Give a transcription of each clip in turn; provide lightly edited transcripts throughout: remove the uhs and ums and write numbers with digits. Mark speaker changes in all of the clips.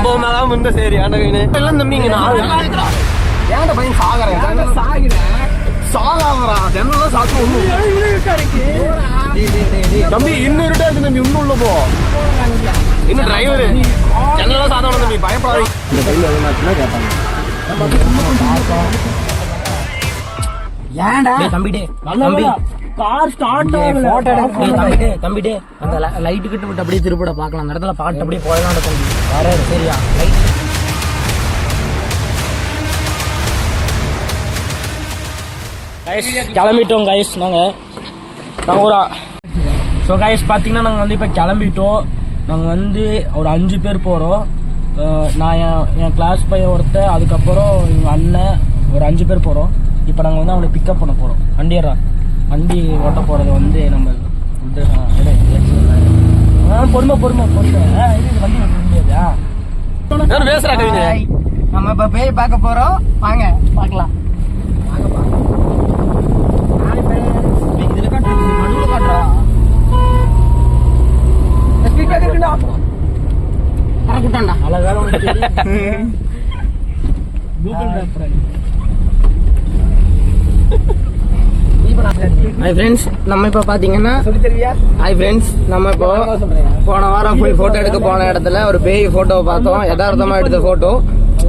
Speaker 1: சம்பவம் இருந்தா சரி எல்லாம் தம்பிங்க ஏன்டா பையன் சாகாதரா ஜன்னலாம் சாத்து தம்பி இன்னும் இருட்டா இருக்கு தம்பி இன்னும் உள்ள போ இன்னும் டிரைவரு ஜன்னலாம் சாத்தணும் தம்பி பயப்படாது இந்த டைம்ல எதுனாச்சுன்னா கேட்பாங்க ஏன்டா தம்பிடே தம்பி கார் ஸ்டார்ட் ஆகல போட்டோ எடுக்க தம்பிடே அந்த லைட் கிட்ட விட்டு அப்படியே திருப்பட பார்க்கலாம் அந்த இடத்துல பாட்டு அப்படியே போயலாம் தம்பி வேற சரியா லைட் கிளம்பிட்டோம் கைஸ் நாங்கள் ஸோ கைஸ் பார்த்தீங்கன்னா நாங்கள் வந்து இப்போ கிளம்பிட்டோம் நாங்கள் வந்து ஒரு 5 பேர் போகிறோம் நான் என் கிளாஸ் பையன் ஒருத்தர் அதுக்கப்புறம் எங்கள் அண்ணன் ஒரு 5 பேர் போகிறோம் இப்போ நாங்கள் வந்து அவங்களை பிக்கப் பண்ண போகிறோம் வண்டி ஓட்ட போகிறது வந்து நம்ம பொறுமை வண்டி முடியாதா நம்ம இப்போ பேய் பார்க்க போகிறோம் வாங்க பார்க்கலாம் நம்ம இப்ப பாத்தீங்கன்னா நம்ம இப்போ போன வாரம் போய் போட்டோ எடுக்க போன இடத்துல ஒரு பேய் போட்டோ பார்த்தோம் யதார்த்தமா எடுத்த போட்டோ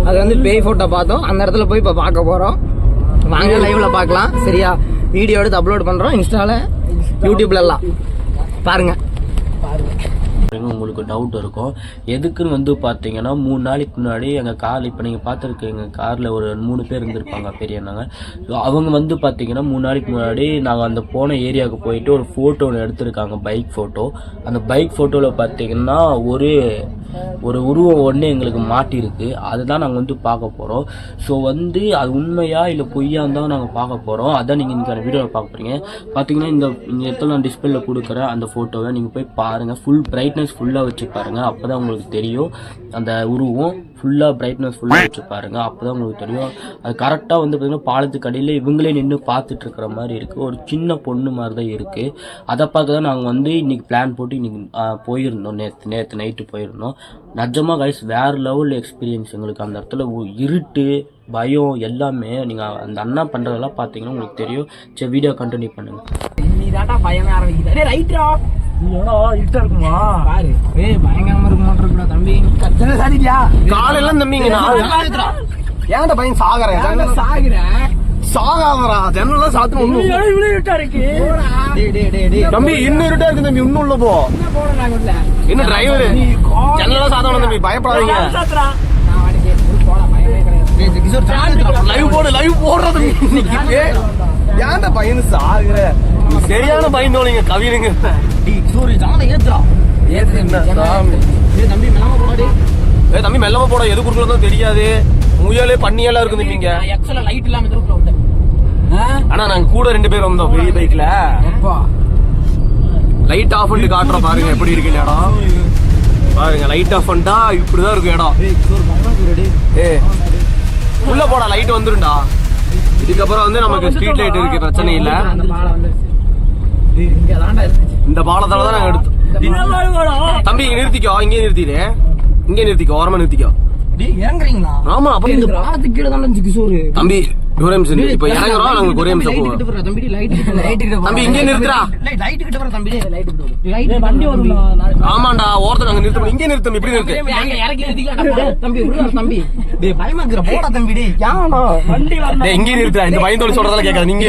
Speaker 1: அது வந்து பேய் போட்டோ பார்த்தோம் அந்த இடத்துல போய் இப்ப பார்க்க போறோம் வாங்க லைவ்ல பார்க்கலாம் சரியா வீடியோ எடுத்து அப்லோட் பண்றோம் இன்ஸ்டால யூடியூப்ல எல்லாம் பாருங்க உங்களுக்கு டவுட் இருக்கும் எதுக்குன்னு வந்து பார்த்தீங்கன்னா 3 நாளைக்கு முன்னாடி எங்கள் கார் இப்போ நீங்கள் பார்த்துருக்கீங்க காரில் ஒரு 3 பேர் இருந்திருப்பாங்க பெரியண்ணாங்க ஸோ அவங்க வந்து பார்த்தீங்கன்னா 3 நாளைக்கு முன்னாடி நாங்கள் அந்த போன ஏரியாவுக்கு போயிட்டு ஒரு ஃபோட்டோ ஒன்று எடுத்திருக்காங்க பைக் ஃபோட்டோ அந்த பைக் ஃபோட்டோவில் பார்த்தீங்கன்னா ஒரு உருவம் ஒன்று எங்களுக்கு மாட்டிருக்கு அதுதான் நாங்கள் வந்து பார்க்க போகிறோம் ஸோ வந்து அது உண்மையா இல்லை பொய்யான்னு தான் நாங்கள் பார்க்க போகிறோம் அதான் நீங்கள் இன்றைக்கான வீடியோவில் பார்க்க போகிறீங்க பார்த்தீங்கன்னா இந்த இடத்துல நான் டிஸ்பிளேல கொடுக்குறேன் அந்த ஃபோட்டோவை நீங்கள் போய் பாருங்கள் ஃபுல் பிரைட்னஸ் ஃபுல்லாக வச்சு பாருங்கள் அப்போ தான் உங்களுக்கு தெரியும் அந்த உருவம் ஃபுல்லாக பிரைட்னஸ் ஃபுல்லாக வச்சு பாருங்கள் அப்போ தான் உங்களுக்கு தெரியும் அது கரெக்டாக வந்து பார்த்தீங்கன்னா பாலத்துக்கு அடியில் இவங்களே நின்று பார்த்துட்டு இருக்கிற மாதிரி இருக்குது ஒரு சின்ன பொண்ணு மாதிரி தான் இருக்குது அதை பார்க்க தான் நாங்கள் வந்து இன்றைக்கி பிளான் போட்டு இன்றைக்கி போயிருந்தோம் நேற்று நைட்டு போயிருந்தோம் நிஜமாக கைஸ் வேறு லெவல் எக்ஸ்பீரியன்ஸ் எங்களுக்கு அந்த இடத்துல இருட்டு பயம் எல்லாமே நீங்கள் அந்த அண்ணா பண்ணுறதெல்லாம் பார்த்தீங்கன்னா உங்களுக்கு தெரியும் சரி வீடியோ கண்டினியூ பண்ணுங்க நீ தாட்டா பயமே ஆரம்பிக்குது ரைட்ரா இருட்டா இருக்குமா பாரு பயங்கரமா இருக்குமா தம்பி கத்தனை சாதிக்கா காலையெல்லாம் தம்பிங்க ஏன்டா பையன் சாகாதரா ஜன்னலாம் சாத்தணும் தம்பி இன்னும் இருட்டா இருக்கு தம்பி இன்னும் உள்ள போ இன்னும் டிரைவரு ஜன்னலாம் சாத்தணும் தம்பி பயப்படாதீங்க லைவ் போடுறது ஏன்டா பையனு சாகுற சரியான பயந்தோலிங்க கவினுங்க தம்பி மெல்லமா போட எது குறுக்கலாம் தெரியாது முயலே பண்ணியெல்லாம் இருக்குது நீங்க ஆனா நாங்க கூட 2 பேர் வந்தோம் பெரிய பைக்ல லைட் ஆஃப் பண்ணி காட்டுறோம் பாருங்க எப்படி இருக்கு இடம் பாருங்க லைட் ஆஃப் பண்ணிட்டா இப்படிதான் இருக்கும் இடம் உள்ள போடா லைட் வந்துருண்டா இதுக்கப்புறம் வந்து நமக்கு ஸ்ட்ரீட் லைட் இருக்கு பிரச்சனை இல்ல இந்த பாலத்தாலதான் நாங்க எடுத்தோம் தம்பி நிறுத்திக்கோ இங்கே நிறுத்திக்கோ ஓரமா நிறுத்திக்கோ ஆமா அப்ப இந்த பாலத்துக்கு கீழே தான் கிஷோர் தம்பி ஒரே நிமிஷம் இப்ப இறங்குறோம் நாங்க ஒரே நிமிஷம் போவோம் தம்பி இங்கே நிறுத்துறா லைட் கிட்ட வர தம்பி லைட் வண்டி வரும்ல ஆமாண்டா ஓரத்துல நாங்க நிறுத்தணும் இங்கே நிறுத்தம் இப்படி நிறுத்து தம்பி தம்பி டேய் பயமாக்குற போடா தம்பி டேய் யானோ வண்டி வரணும் டேய் இங்கே நிறுத்துறா இந்த பயந்தோட சொல்றதெல்லாம் கேட்காத நீங்க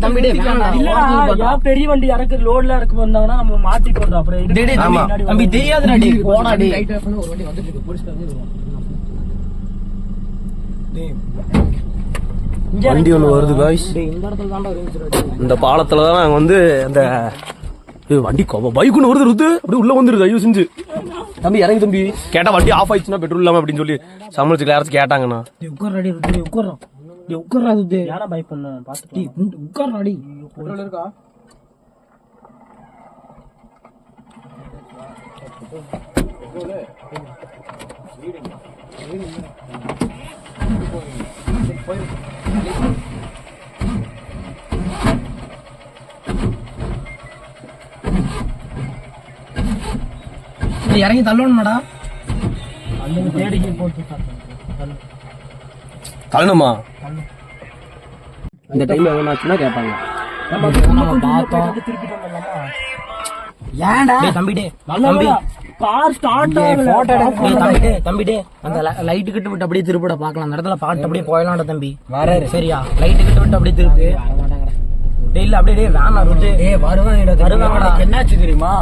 Speaker 1: தம்பி டேய் இல்லடா பெரிய வண்டி இறக்கு லோட்ல இறக்கு வந்தாங்கன்னா நம்ம மாட்டி போறோம் அப்புறம் டேய் தம்பி தெரியாதுடா டேய் போடா டேய் லைட் ஆஃப் பண்ண ஒரு வண்டி வந்துட்டு போலீஸ் காரங்க வண்டி ஒண்ணு வருது காய்ஸ் இந்த பாலத்துலதான் நாங்க வந்து அந்த வண்டி பைக் ஒண்ணு வருது ருத்து அப்படி உள்ள வந்துருது ஐயோ செஞ்சு தம்பி இறங்கி தம்பி கேட்டா வண்டி ஆஃப் ஆயிடுச்சுன்னா பெட்ரோல் இல்லாம அப்படின்னு சொல்லி சமாளிச்சு யாராச்சும் கேட்டாங்கண்ணா உட்கார்றாது யாரா பைக் பண்ண பாத்து உட்கார்றாடி பெட்ரோல் இருக்கா இறங்கி தள்ளணுமாடா
Speaker 2: தள்ளணுமா? இந்த டைம் எவ்வளோ ஆச்சுன்னா கேட்பாங்க.
Speaker 3: ஏன்டா தம்பிடே தம்பி கார் ஸ்டார்ட் ஆகல தம்பிடே அந்த லைட் கிட்ட விட்டு அப்படியே திருப்பிட பார்க்கலாம். அந்த இடத்துல பாட்டு அப்படியே போயலாம்டா தம்பி. வராரு சரியா? லைட் கிட்ட விட்டு அப்படியே திருப்பு. இல்ல அப்படியே வேணா விட்டு வருவாங்கடா. என்னாச்சு தெரியுமா?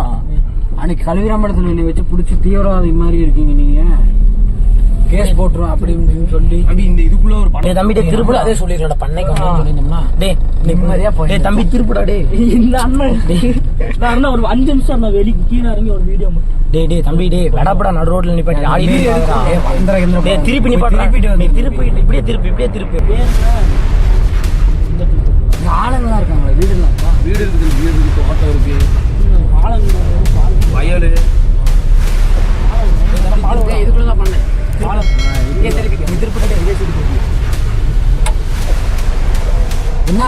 Speaker 3: அன்னைக்கு கல்விராமடத்துல என்னை வச்சு பிடிச்சி தீவிரவாதி மாதிரி இருக்கீங்க நீங்க, கேஸ் போட்டுரும் அப்படின்னு சொல்லி இந்த இதுக்குள்ள ஒரு தம்பி திருப்பட அதே சொல்லிடுறா பண்ணைக்கு சொல்லியிருந்தோம்னா தம்பி திருப்படா டே இந்த அண்ணன் ஒரு 5 நிமிஷம் நான் வெளியே கீழே இறங்கி ஒரு வீடியோ டே தம்பி டே வடப்படா நடு ரோட்ல நிப்பாட்டி ஆடி திருப்பி நிப்பாட்டி திருப்பி இப்படியே திருப்பி ஆளுங்களா இருக்காங்க. வீடு இருக்கு, ஆட்டோ இருக்கு, வயல் இதுக்குள்ளதான் பண்ணேன். என்ன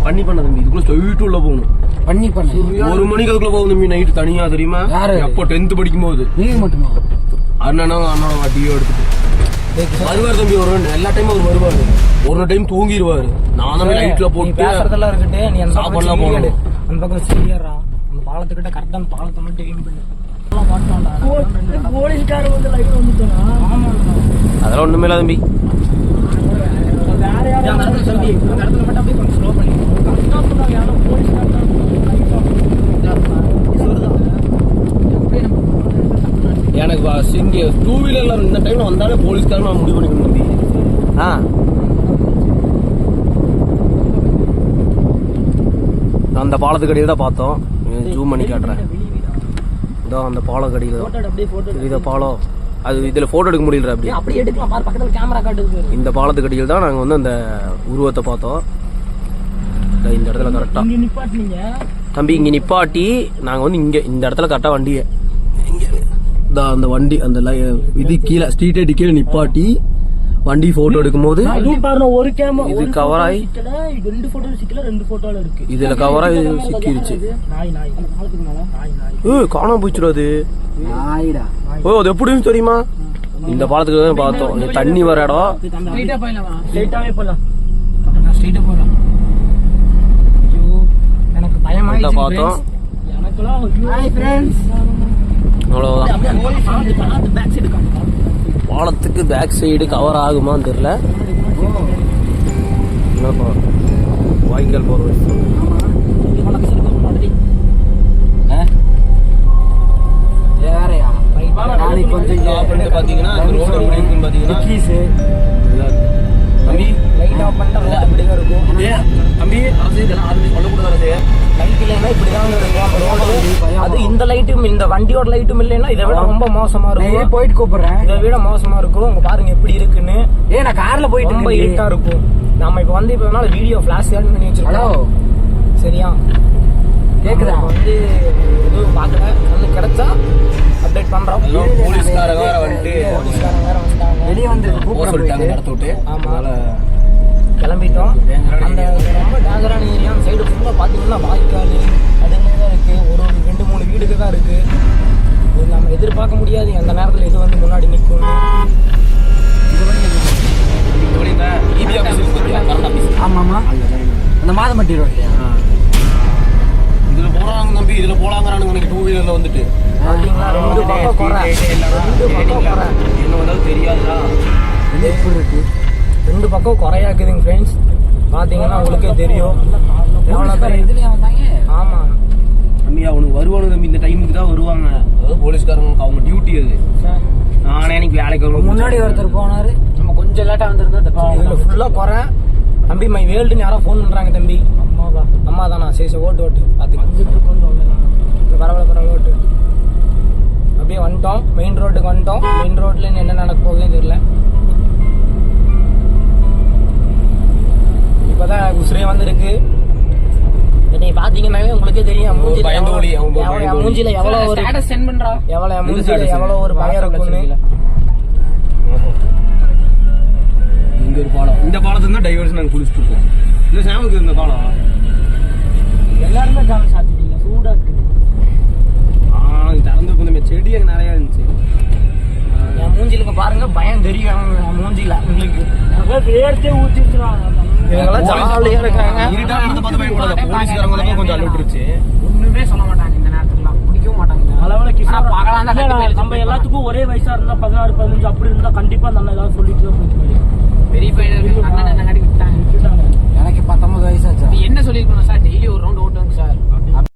Speaker 3: பண்ணி பண்ண தம்பி? இதுக்குள்ள ஸ்ட்ரைட் உள்ள போகணும். பண்ணி பண்ண 1 மணிக்கு அதுக்குள்ள போகும் தம்பி. நைட்டு தனியா தெரியுமா? அப்போ 10th படிக்கும் போது நீங்க மட்டுமா? அண்ணா வட்டியோ எடுத்துட்டு வருவார் தம்பி. எல்லா டைமும் அவர் வருவாரு. ஒரு டைம் தூங்கிடுவாரு. நானும் லைட்ல போட்டு பேசுறதெல்லாம் இருக்கட்டு. நீ அந்த சாப்பாடுலாம் போகணும். அந்த பக்கம் சீரியரா அந்த பாலத்துக்கிட்ட கரெக்டா அந்த பாலத்தை மட்டும் எய்ம் பண்ணு. போலீஸ்கார வந்து லைட் வந்துட்டானா? ஆமா அதெல்லாம் ஒண்ணுமே இல்ல தம்பி. எனக்கு இங்க 2 வீலர்ல இந்த டைம்ல வந்தாலே போலீஸ்காரன் நான் முடிவு பண்ணிக்கணும் தம்பி. அந்த பாலத்துக்கடியில் தான் பார்த்தோம். ஜூம் பண்ணி காட்டுறேன். இதோ அந்த பாலம் கடியில் இத பாலம். அது இதுல போட்டோ எடுக்க முடியல. அப்படி எடுக்கலாம். பக்கத்துல கேமரா காட்டுது. இந்த பாலத்துக்கடியில் தான் நாங்க வந்து அந்த உருவத்தை பார்த்தோம். இந்த இடத்துல கரெக்டா தம்பி இங்க நிப்பாட்டி நாங்க வந்து இங்க இந்த இடத்துல கரெக்டா வண்டியை அந்த வண்டி அந்த இது கீழே ஸ்ட்ரீட் ஐடி கீழே நிப்பாட்டி வண்டி போட்டோ எடுக்கும் போது ஒரு இது கவர் ஆகி 2 போட்டோல இருக்கு. இதுல கவர் ஆகி சிக்கிருச்சு. காணாம போயிடுச்சு அது. அது எப்படின்னு தெரியுமா? இந்த பாலத்துக்கு தான் பார்த்தோம். தண்ணி வர இடம் பார்த்தோம். பாலத்துக்கு பேக் சைடு கவர் ஆகுமான்னு தெரியல. வாய்க்கால் போற பாத்தீங்கன்னா தம்பி லைட் ஆஃப் பண்ணிட்டா அப்படிதான் இருக்கும். தம்பி லைட் இல்லைன்னா இப்படிதான் இருக்கும். அது இந்த லைட்டும் இந்த வண்டியோட லைட்டும் இல்லைன்னா இதை விட ரொம்ப மோசமா இருக்கும். போயிட்டு கூப்பிடுறேன். இதை விட மோசமா இருக்கும். உங்க பாருங்க எப்படி இருக்குன்னு. நான் கார்ல போயிட்டு ரொம்ப இருட்டா இருக்கும். நம்ம இப்ப வந்து இப்ப வீடியோ பிளாஷ் ஆன் பண்ணி வச்சிருக்கோம். சரியா கேக்குதா? வந்து எதுவும் பாக்கல. வந்து கிடைச்சா அப்டேட் பண்றோம். போலீஸ்காரங்க வேற வந்துட்டாங்க. வெளியே வந்து சொல்லிட்டாங்க நடத்த விட்டு. ஆமா கிளம்பிட்டோம். அந்த ரொம்ப டேஞ்சரான ஏரியா. அந்த சைடு ஃபுல்லாக பார்த்தீங்கன்னா வாய்க்கால் அதுலேயே தான் இருக்குது. ஒரு 2-3 வீடுக்கு தான் இருக்குது. இது நம்ம எதிர்பார்க்க முடியாது எந்த நேரத்தில் இது வந்து முன்னாடி நிற்கும். ஆமாம்மா அந்த மாதம்பட்டி ரோட்லையா? இதில் போகிறாங்க தம்பி. இதில் போலாங்கிறானுங்க. எனக்கு 2 வீலரில் வந்துட்டு என்ன வந்தாலும் தெரியாதுடா. எப்படி இருக்கு? 2 பக்கம் குறையாக்குதுங்க ஃப்ரெண்ட்ஸ். பாத்தீங்கன்னா உங்களுக்கே தெரியும். ஆமா தம்பி அவனுக்கு வருவானு தம்பி. இந்த டைமுக்கு தான் வருவாங்க. அதாவது போலீஸ்காரங்க அவங்க டியூட்டி அது. நானே எனக்கு வேலைக்கு வருவோம். முன்னாடி ஒருத்தர் போனாரு. நம்ம கொஞ்சம் லேட்டா வந்திருந்தா இதுல ஃபுல்லா குறை. தம்பி மை வேல்டுன்னு யாரோ ஃபோன் பண்றாங்க தம்பி. அம்மா தானா? சரி ஓட்டு பாத்துக்கலாம். பரவாயில்ல ஓட்டு. அப்படியே வந்துட்டோம். மெயின் ரோட்டுக்கு வந்துட்டோம். மெயின் ரோட்ல என்ன நடக்க போகுதுன்னு தெரியல. இப்பதான் உசுரே வந்திருக்கு. நீங்க பாத்தீங்கன்னாவே உங்களுக்கே தெரியும் மூஞ்சில எவ்வளவு ஒரு மூஞ்சில எவ்வளவு ஒரு பயம் இருக்குன்னு. இங்க ஒரு பாலம். இந்த பாலத்துல தான் டைவர்ஸ் நாங்க குளிச்சுட்டு இருக்கோம். இந்த சாமுக்கு இந்த பாலம் எல்லாருமே காலம் சாத்திட்டீங்க. சூடா இருக்கு. திறந்து கொஞ்சம் செடி அங்க நிறைய இருந்துச்சு. என் மூஞ்சிலுக்கு
Speaker 1: வேர்த்தே ஊத்திடுறாங்க.
Speaker 3: இவங்கெல்லாம் ஜாலியா இருக்காங்க.
Speaker 2: போலீஸ்காரங்களுக்கும் கொஞ்சம் அழுட்டுருச்சு.
Speaker 3: ஒண்ணுமே சொல்ல மாட்டாங்க இந்த நேரத்துக்குலாம், குடிக்கவும் மாட்டாங்க.
Speaker 1: அளவுல கிஷோர்
Speaker 3: பார்க்கலாம் தான் கட்டி
Speaker 1: நம்ம எல்லாத்துக்கும் ஒரே வயசா இருந்தா 16 15 அப்படி இருந்தா கண்டிப்பா அந்த அண்ணன் ஏதாவது சொல்லிட்டு தான் போயிட்டு
Speaker 3: பெரிய பையன் இருக்கு, அண்ணன் என்ன கட்டி விட்டாங்க.
Speaker 2: எனக்கு 19 வயசாச்சு.
Speaker 3: என்ன சொல்லிருக்கணும் சார், டெய்லி ஒரு ரவுண்ட் ஓட்டுவாங்க சார்.